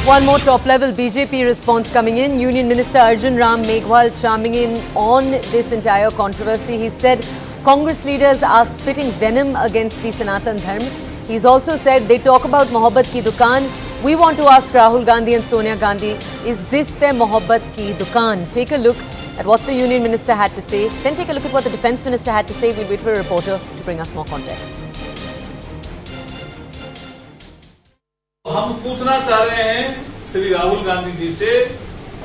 One more top-level BJP response coming in. Union Minister Arjun Ram Meghwal chiming in on this entire controversy. He said Congress leaders are spitting venom against the Sanatan Dharma. He's also said they talk about Mohabbat ki dukaan. We want to ask Rahul Gandhi and Sonia Gandhi, is this their Mohabbat ki dukaan? Take a look at what the Union Minister had to say. Then take a look at what the Defence Minister had to say. We'll wait for a reporter to bring us more context. हम पूछना चाह रहे हैं श्री राहुल गांधी जी से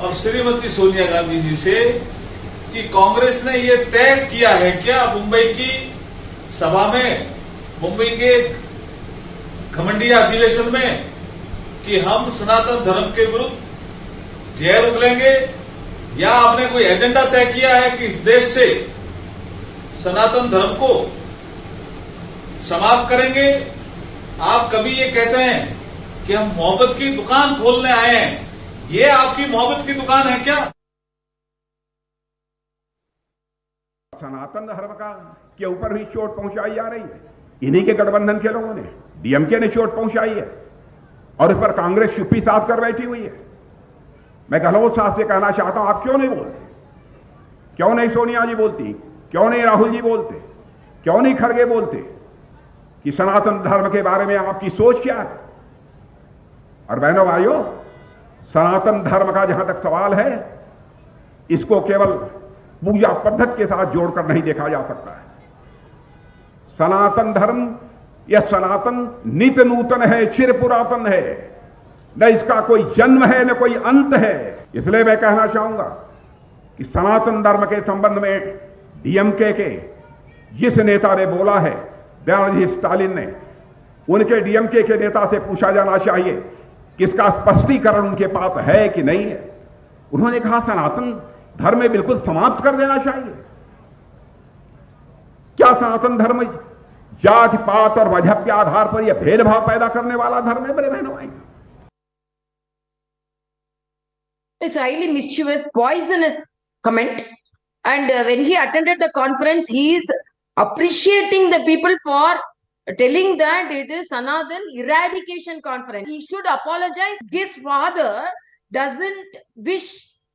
और श्रीमती सोनिया गांधी जी से कि कांग्रेस ने ये तय किया है क्या मुंबई की सभा में, मुंबई के घमंडी अधिवेशन में, कि हम सनातन धर्म के विरुद्ध जहर उगलेंगे, या आपने कोई एजेंडा तय किया है कि इस देश से सनातन धर्म को समाप्त करेंगे? आप कभी ये कहते हैं कि हम मोहब्बत की दुकान खोलने आए हैं, ये आपकी मोहब्बत की दुकान है क्या? सनातन धर्म का के ऊपर भी चोट पहुंचाई जा रही है। इन्हीं के गठबंधन के लोगों ने, डीएमके ने चोट पहुंचाई है और इस पर कांग्रेस चुप्पी साध कर बैठी हुई है। मैं गहलोत साहब से कहना चाहता हूं, आप क्यों नहीं बोलते? क्यों नहीं सोनिया जी बोलती? क्यों नहीं राहुल जी बोलते? क्यों नहीं खड़गे बोलते कि सनातन धर्म के बारे में आपकी सोच क्या है? और बहनों भाइयों, सनातन धर्म का जहां तक सवाल है, इसको केवल पूजा पद्धति के साथ जोड़कर नहीं देखा जा सकता है। सनातन धर्म यह सनातन नित्य नूतन है, चिर पुरातन है, न इसका कोई जन्म है न कोई अंत है। इसलिए मैं कहना चाहूंगा कि सनातन धर्म के संबंध में डीएमके के जिस नेता ने बोला है, दयानिधि स्टालिन ने, उनके डीएमके के नेता से पूछा जाना चाहिए कि इसका स्पष्टीकरण उनके पास है कि नहीं है। उन्होंने कहा सनातन धर्म में बिल्कुल समाप्त कर देना चाहिए। क्या सनातन धर्म जाति पात और मजहब के आधार पर यह भेदभाव पैदा करने वाला धर्म है? मेरे बहनों भाई, It's highly mischievous, poisonous comment. And when he attended the conference, he is appreciating the people for telling that it is Sanatan eradication conference. He should apologize. His father doesn't wish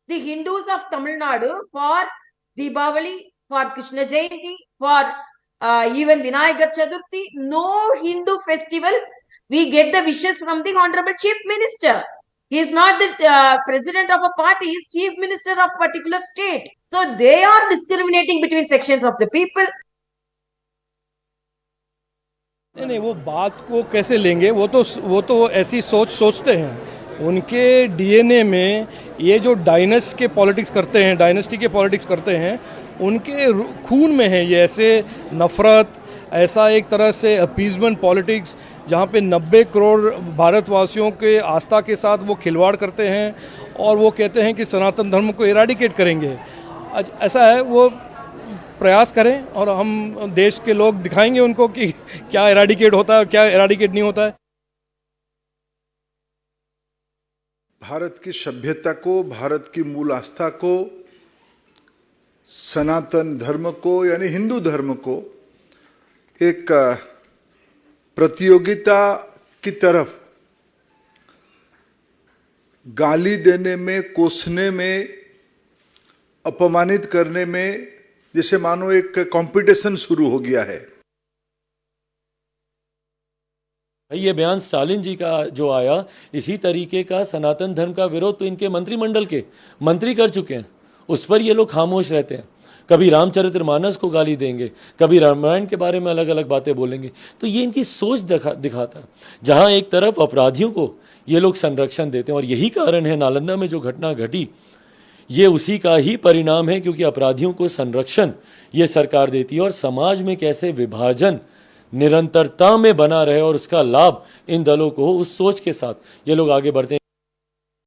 the Hindus of Tamil Nadu for Deepavali, for Krishna Jayanti, for even Vinayaka Chaturthi. No Hindu festival we get the wishes from the Honorable Chief Minister. He is not the president of a party, he is chief minister of a particular state. So they are discriminating between sections of the people. नहीं, वो बात को कैसे लेंगे? वो तो ऐसी सोचते हैं। उनके डीएनए में ये जो डायनेस्टी के पॉलिटिक्स करते हैं, उनके खून में है ये ऐसे नफरत, ऐसा एक तरह से अपीजमेंट पॉलिटिक्स, जहाँ पे 90 करोड़ भारतवासियों के आस्था के साथ वो खिलवाड़ करते हैं और वो कहते हैं कि सनातन धर्म को इराडिकेट करेंगे। ऐसा है, वो प्रयास करें और हम देश के लोग दिखाएंगे उनको कि क्या इराडिकेट होता है, क्या इराडिकेट नहीं होता है। भारत की सभ्यता को, भारत की मूल आस्था को, सनातन धर्म को यानी हिंदू धर्म को एक प्रतियोगिता की तरफ गाली देने में, कोसने में, अपमानित करने में, जैसे मानो एक कंपटीशन शुरू हो गया है। ये बयान स्टालिन जी का जो आया, इसी तरीके का सनातन धर्म का विरोध तो इनके मंत्रिमंडल के मंत्री कर चुके हैं। उस पर ये लोग खामोश रहते हैं। कभी रामचरितमानस को गाली देंगे, कभी रामायण के बारे में अलग अलग बातें बोलेंगे। तो ये इनकी सोच दिखाता है। जहां एक तरफ अपराधियों को ये लोग संरक्षण देते हैं, और यही कारण है नालंदा में जो घटना घटी, ये उसी का ही परिणाम है, क्योंकि अपराधियों को संरक्षण ये सरकार देती है और समाज में कैसे विभाजन निरंतरता में बना रहे और उसका लाभ इन दलों को, उस सोच के साथ ये लोग आगे बढ़ते हैं।